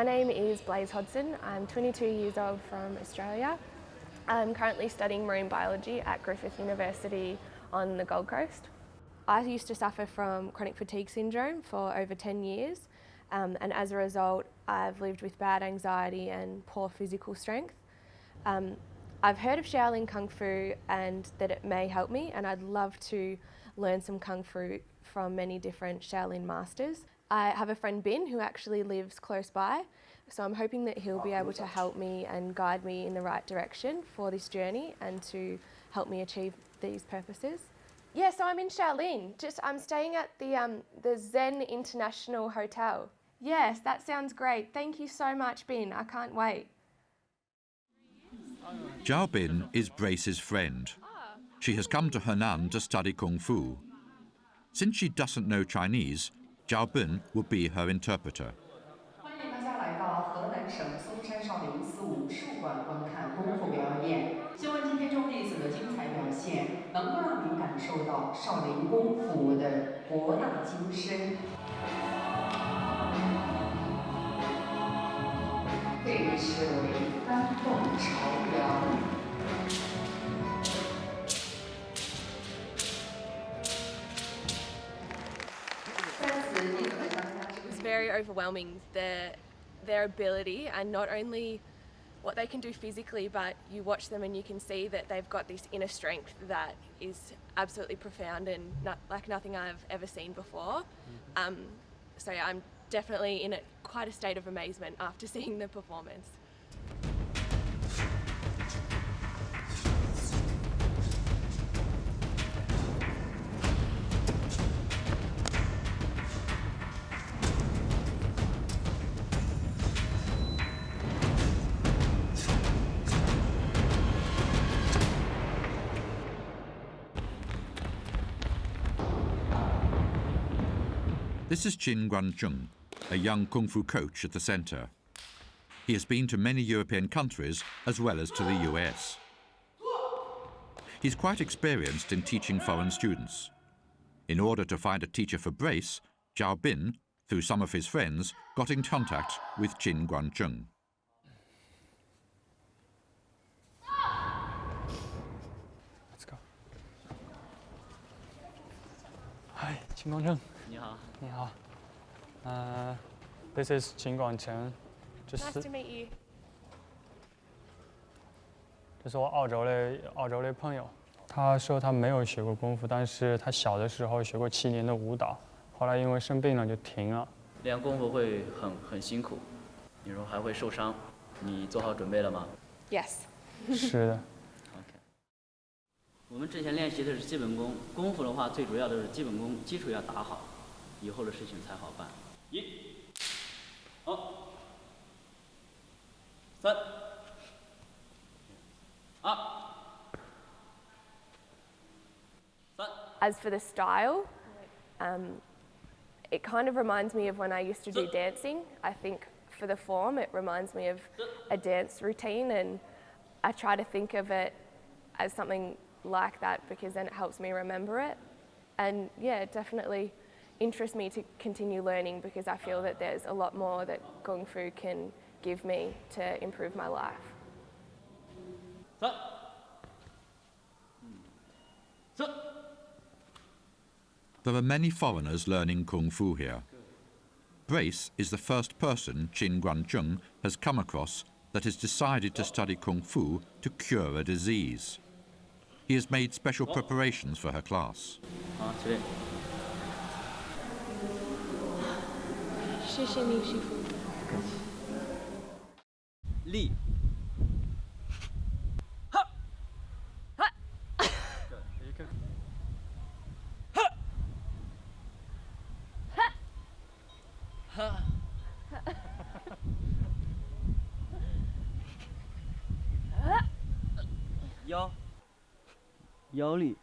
My name is Hodgson. I'm 22 years old from Australia. I'm currently studying marine biology at Griffith University on the Gold Coast. I used to suffer from chronic fatigue syndrome for over 10 years, and as a result I've lived with bad anxiety and poor physical strength. I've heard of Shaolin Kung Fu and that it may help me, and I'd love to learn some Kung Fu from many different Shaolin masters. I have a friend Bin who actually lives close by, so I'm hoping that he'll be able to help me and guide me in the right direction for this journey and to help me achieve these purposes. Yeah, so I'm in Shaolin. I'm staying at the Zen International Hotel. Yes, that sounds great. Thank you so much, Bin. I can't wait. Zhao Bin is Brace's friend. She has come to Henan to study Kung Fu. Since she doesn't know Chinese, Zhao Bin will be her interpreter. 欢迎大家来到河南省嵩山少林寺武术馆观看功夫表演。希望今天众弟子的精彩表现，能够让您感受到少林功夫的博大精深。配饰为丹凤朝阳。 It was very overwhelming, their ability, and not only what they can do physically, but you watch them and you can see that they've got this inner strength that is absolutely profound and like nothing I've ever seen before. So yeah, I'm definitely in quite a state of amazement after seeing the performance. This is Qin Guanzheng, a young Kung Fu coach at the centre. He has been to many European countries as well as to the US. He's quite experienced in teaching foreign students. In order to find a teacher for Brace, Zhao Bin, through some of his friends, got in contact with Qin Guanzheng. Let's go. Hi, Qin Guanzheng. 你好，你好。This is 秦广成，Nice to meet you. 这是我澳洲的朋友。他说他没有学过功夫，但是他小的时候学过7年的舞蹈，后来因为生病了就停了。练功夫会很辛苦，有时候还会受伤。你做好准备了吗 Yes. 是的。？OK。我们之前练习的是基本功，功夫的话最主要的是基本功基础要打好，以后的事情才好办。1、2、3、2、3。 As for the style, it kind of reminds me of when I used to do dancing. I think for the form, it reminds me of a dance routine, and I try to think of it as something like that because then it helps me remember it. And yeah, it definitely interests me to continue learning because I feel that there's a lot more that Kung Fu can give me to improve my life. 3、4。 There are many foreigners learning Kung Fu here. Brace is the first person Qin Guanzheng has come across that has decided to study Kung Fu to cure a disease. He has made special preparations for her class. 好，起立。谢谢你，师傅。立。腰力，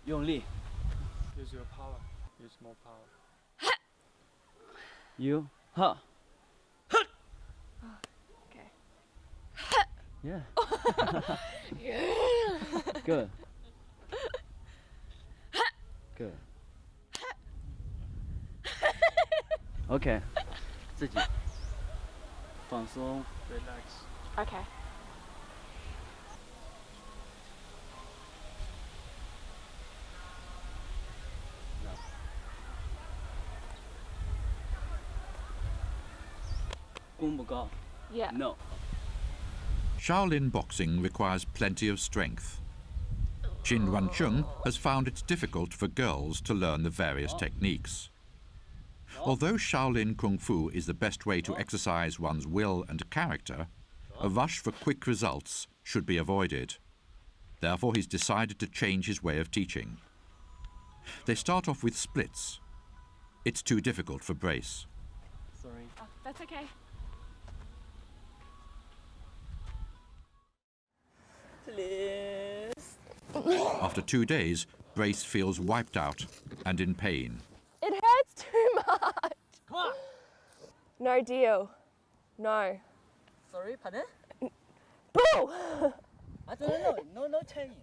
用力。Use your power. Use more power. You 哈。 Okay. Yeah. Good. Good. OK， 自己放松 Relax. Okay. Yeah. No. Shaolin boxing requires plenty of strength. Qin Guancheng has found it difficult for girls to learn the various techniques. Although Shaolin Kung Fu is the best way to exercise one's will and character, a rush for quick results should be avoided. Therefore, he's decided to change his way of teaching. They start off with splits. It's too difficult for Brace. Sorry. Oh, that's okay. After 2 days, Brace feels wiped out and in pain. It hurts too much. Come on. No deal. No. Sorry, pardon? Boo! I don't know. No Chinese.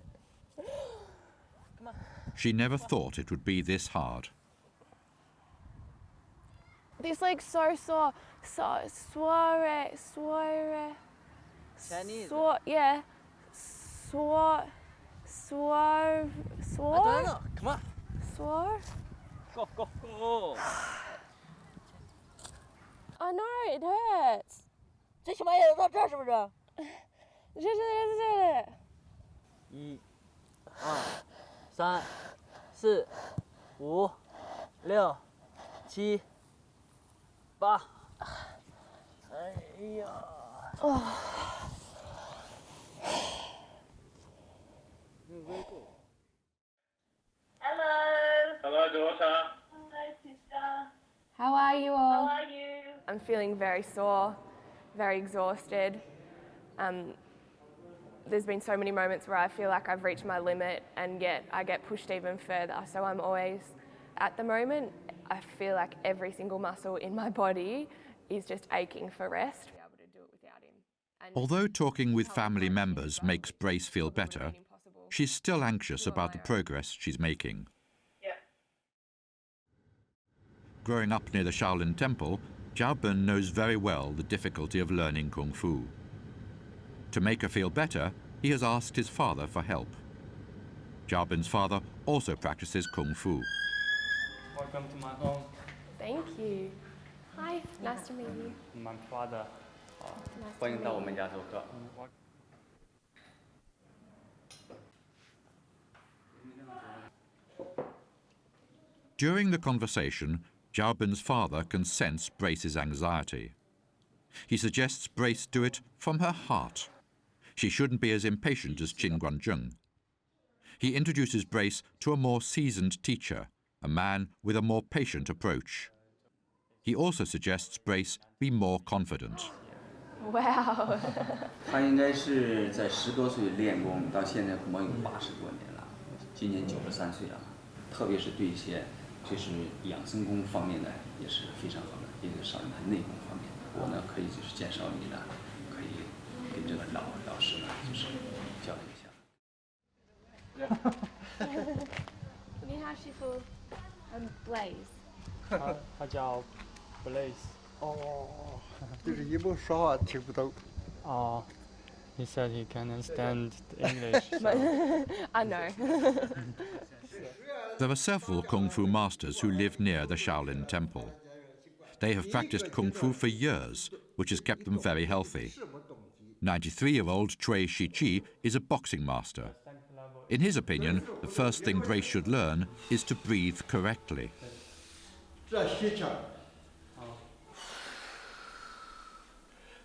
Come on. She never thought it would be this hard. This leg's so sore. So sore. Chinese. Yeah. Swore. I don't know. Come on. Swore? Go. I know, it hurts. 最起码也得到这儿，是不是这。 ？1、2、3、4、5、6、7、8。哎呀！哦。Hello, daughter. Hi, sister. How are you all? How are you? I'm feeling very sore, very exhausted. There's been so many moments where I feel like I've reached my limit and yet I get pushed even further. So I'm always, at the moment, I feel like every single muscle in my body is just aching for rest. Be able to do it without him. And Although talking with family members makes Brace feel better, she's still anxious about the progress she's making. Yeah. Growing up near the Shaolin Temple, Jiaobin knows very well the difficulty of learning Kung Fu. To make her feel better, he has asked his father for help. Jiaobin's father also practices Kung Fu. Welcome to my home. Thank you. Hi, nice to meet you. My father. Nice 欢 to 迎到我 meet 们 you. 家做客。 During the conversation, Jiaobin's father can sense Brace's anxiety. He suggests Brace do it from her heart. She shouldn't be as impatient as Qin Guanzheng. He introduces Brace to a more seasoned teacher, a man with a more patient approach. He also suggests Brace be more confident. Wow. 他应该是在10多岁练功，到现在恐怕有80多年了，今年93岁了。特别是对一些就是养生功方面的也是非常好的，一个少林派内功方面，我呢可以就是介绍你呢，可以跟这个老师呢就是交流一下。你好，师傅。I'm Blaze. 他叫 Blaze. 哦，就是一不说话听不懂。Oh, he said he can understand English. So. I know. There are several Kung Fu masters who live near the Shaolin Temple. They have practiced Kung Fu for years, which has kept them very healthy. 93-year-old Cui Shiqi is a boxing master. In his opinion, the first thing Brace should learn is to breathe correctly. 这吸气，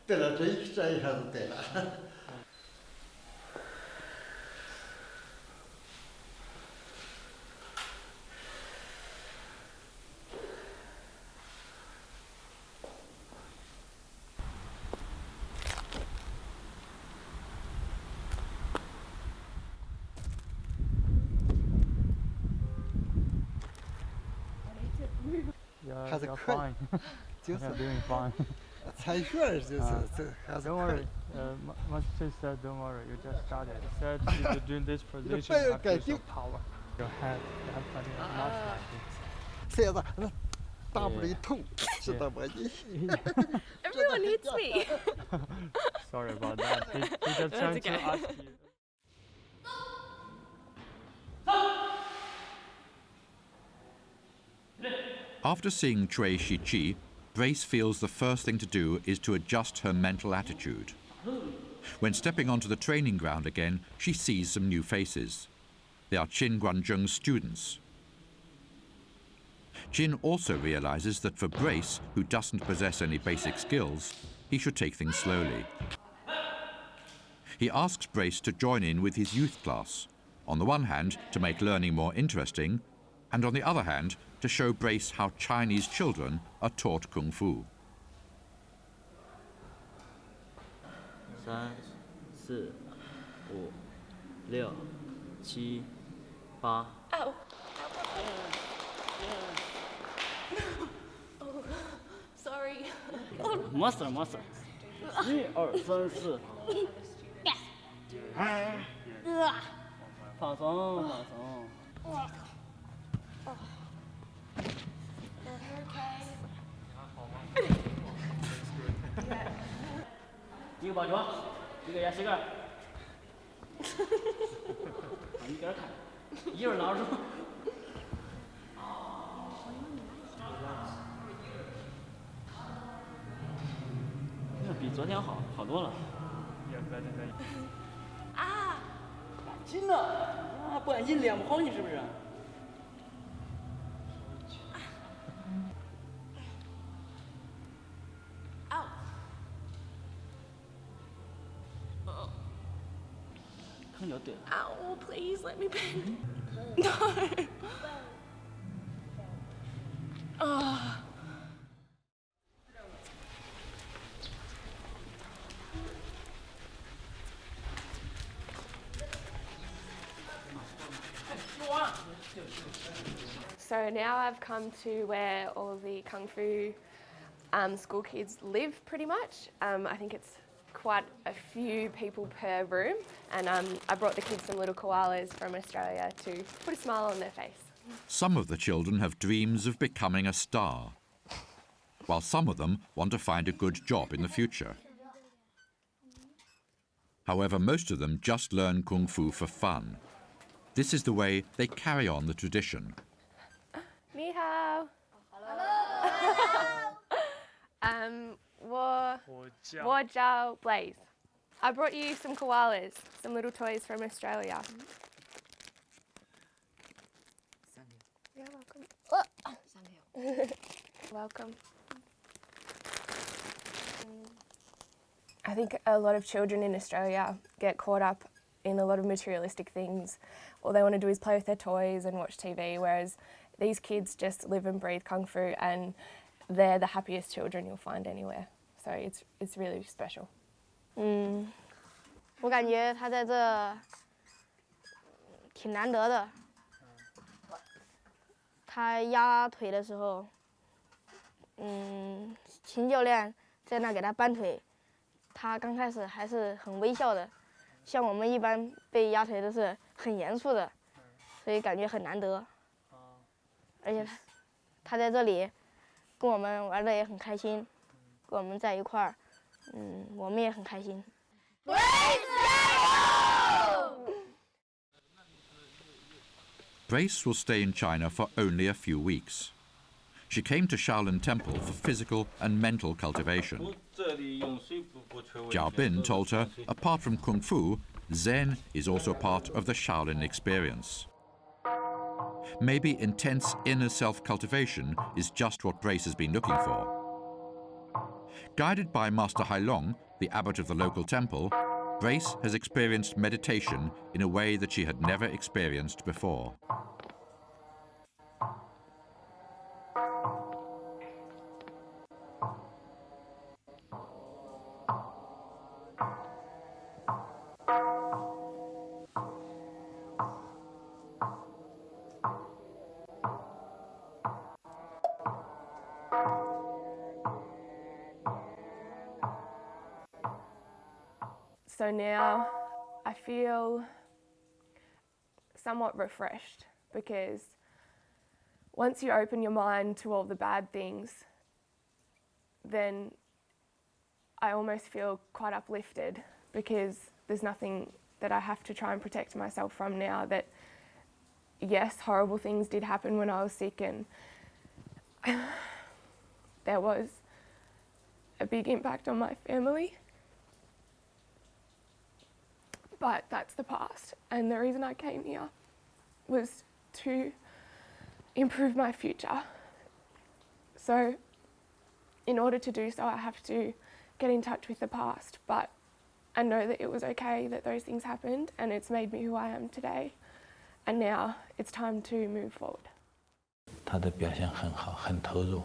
对了，这一下就对了。还是 You're 可以 fine. 就是 You're doing fine. 才学就是这还是 Don't 可以 worry. My sister said, don't worry. You just started. Said if you're doing this position, better I feel get some you. power. Your head, you have got your mouth like this. 现在大不里痛，知道吗？你 Everyone hits me. Sorry about that. He just trying okay. to ask you. After seeing Chui Shiqi, Brace feels the first thing to do is to adjust her mental attitude. When stepping onto the training ground again, she sees some new faces. They are Qin Guanzheng's students. Qin also realizes that for Brace, who doesn't possess any basic skills, he should take things slowly. He asks Brace to join in with his youth class, on the one hand to make learning more interesting, and on the other hand to show Brace how Chinese children are taught Kung Fu. 3、4、5、6、7、8。 Ow. Oh, sorry. 没事没事。1、2、3、4。放松放松。一个抱拳，一个压膝盖。你给他看，一会儿拿出。比昨天好多了。Ah. 赶紧的，啊，不赶紧练不好你是不是？ 看就对了。 Ow, please let me bend. No. Oh. So now I've come to where all the Kung Fu school kids live pretty much. I think it's quite a few people per room, and I brought the kids some little koalas from Australia to put a smile on their face. Some of the children have dreams of becoming a star, while some of them want to find a good job in the future. However, most of them just learn Kung Fu for fun. This is the way they carry on the tradition. Ni hao. Hello. 我叫 Blaze. I brought you some koalas, some little toys from Australia. You're welcome. Welcome. I think a lot of children in Australia get caught up in a lot of materialistic things. All they want to do is play with their toys and watch TV, whereas these kids just live and breathe Kung Fu, and they're the happiest children you'll find anywhere. So it's really special. 我感觉他在这挺难得的。他压腿的时候，秦教练在那给他搬腿，他刚开始还是很微笑的，像我们一般被压腿都是很严肃的，所以感觉很难得。而且他在这里跟我们玩的也很开心，跟我们在一块儿，我们也很开心。 Brace will stay in China for only a few weeks. She came to Shaolin Temple for physical and mental cultivation. Jiao Bin told her, apart from Kung Fu, Zen is also part of the Shaolin experience. Maybe intense inner self-cultivation is just what Brace has been looking for. Guided by Master Hailong, the abbot of the local temple, Brace has experienced meditation in a way that she had never experienced before. So now I feel somewhat refreshed. because once you open your mind to all the bad things, then I almost feel quite uplifted because there's nothing that I have to try and protect myself from now. That, yes, horrible things did happen when I was sick, and there was a big impact on my family. But that's the past, and the reason I came here was to improve my future. So in order to do so, I have to get in touch with the past, but I know that it was okay that those things happened, and it's made me who I am today. And now it's time to move forward. 他的表现很好，很投入。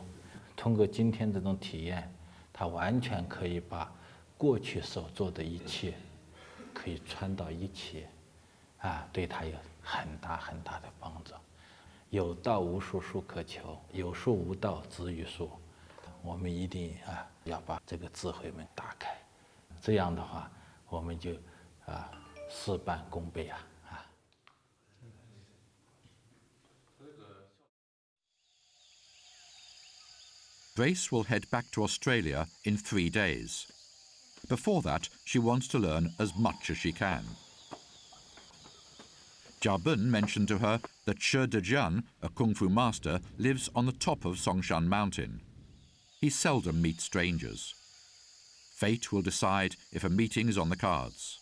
通过今天这种体验，他完全可以把过去所做的一切，可以串到一起，对他有很大很大的帮助。有道无术，术可求；有术无道，止于术。我们一定要把这个智慧门打开，这样的话，我们就事半功倍啊！ Grace will head back to Australia in 3 days. Before that, she wants to learn as much as she can. Jiabun mentioned to her that Shi Dejian, a Kung Fu master, lives on the top of Songshan mountain. He seldom meets strangers. Fate will decide if a meeting is on the cards.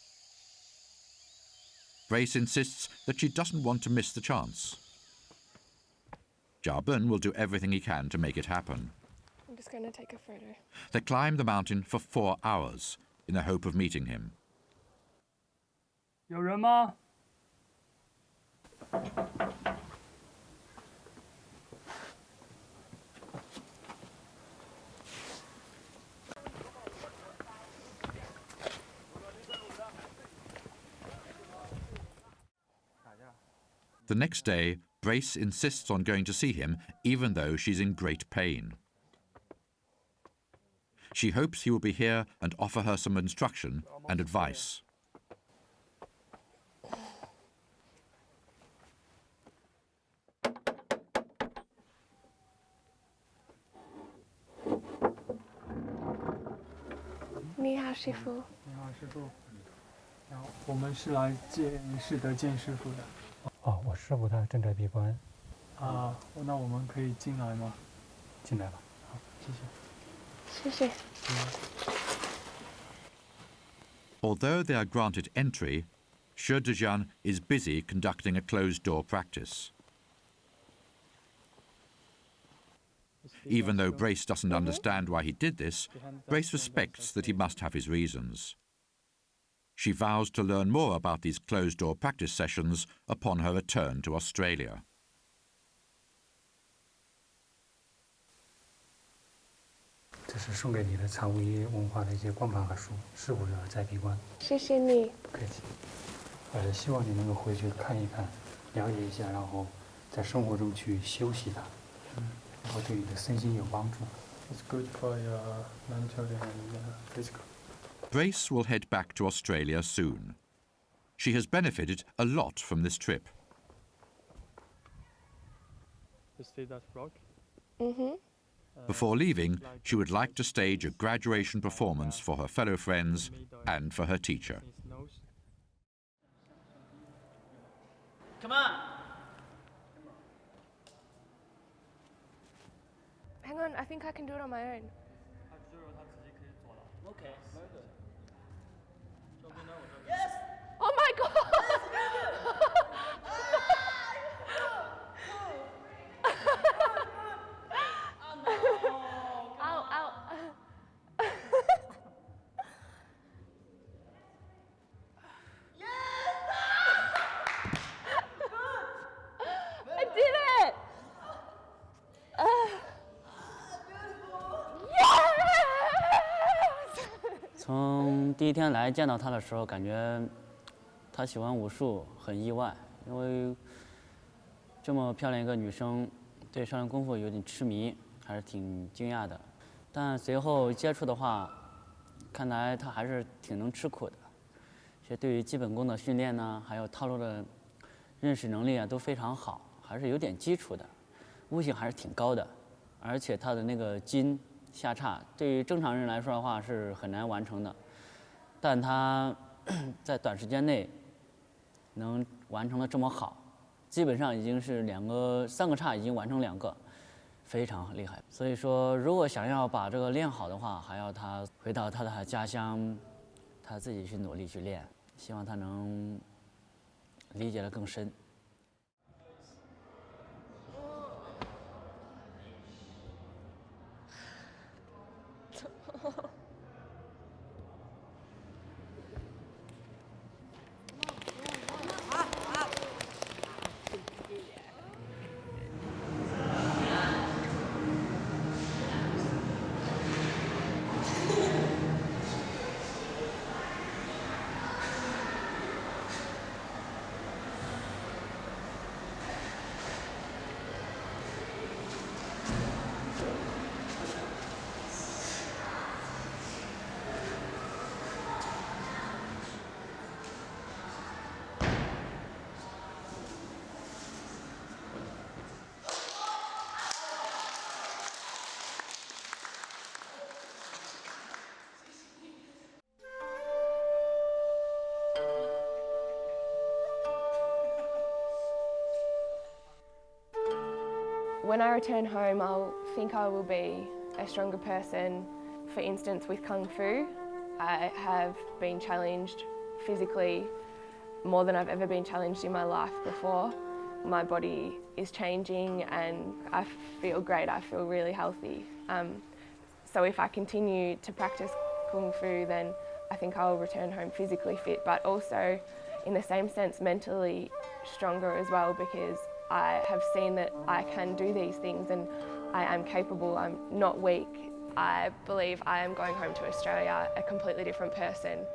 Grace insists that she doesn't want to miss the chance. Jiabun will do everything he can to make it happen. I'm just going to take a photo. They climb the mountain for 4 hours in the hope of meeting him. 有人吗？ The next day, Grace insists on going to see him, even though she's in great pain. She hopes he will be here and offer her some instruction and advice. Ni hao, Shifu. 你好，师傅。然后我们是来见师傅的。哦，我师傅他正在闭关。啊，那我们可以进来吗？进来吧。好，谢谢。谢谢。Although they are granted entry, Shi Dejian is busy conducting a closed-door practice. Even though Grace doesn't understand why he did this, Grace respects that he must have his reasons. She vows to learn more about these closed-door practice sessions upon her return to Australia. 这是送给你的藏无一文化的一些光盘和书，师傅在闭关。谢谢你。不客气。希望你能够回去看一看，了解一下，然后在生活中去修习它，然后对你的身心有帮助。It's good for your mentally and physical. Grace will head back to Australia soon. She has benefited a lot from this trip. You see that rock? Mm-hmm. Before leaving, she would like to stage a graduation performance for her fellow friends and for her teacher. Come on. Hang on, I think I can do it on my own. Okay. Oh my god! Ow, ow. I did it! Yes! 从第一天来见到他的时候，感觉他喜欢武术，很意外，因为这么漂亮一个女生对少林功夫有点痴迷，还是挺惊讶的。但随后接触的话，看来她还是挺能吃苦的，且对于基本功的训练呢，还有套路的认识能力啊，都非常好。还是有点基础的，悟性还是挺高的，而且他的那个筋下叉对于正常人来说的话是很难完成的，但他在短时间内能完成的这么好，基本上已经是3个叉已经完成2个，非常厉害。所以说，如果想要把这个练好的话，还要他回到他的家乡，他自己去努力去练，希望他能理解得更深。When I return home, I'll think I will be a stronger person. For instance, with Kung Fu, I have been challenged physically more than I've ever been challenged in my life before. My body is changing and I feel great, I feel really healthy. So if I continue to practice Kung Fu, then I think I'll return home physically fit, but also in the same sense mentally stronger as well, because I have seen that I can do these things and I am capable, I'm not weak. I believe I am going home to Australia a completely different person.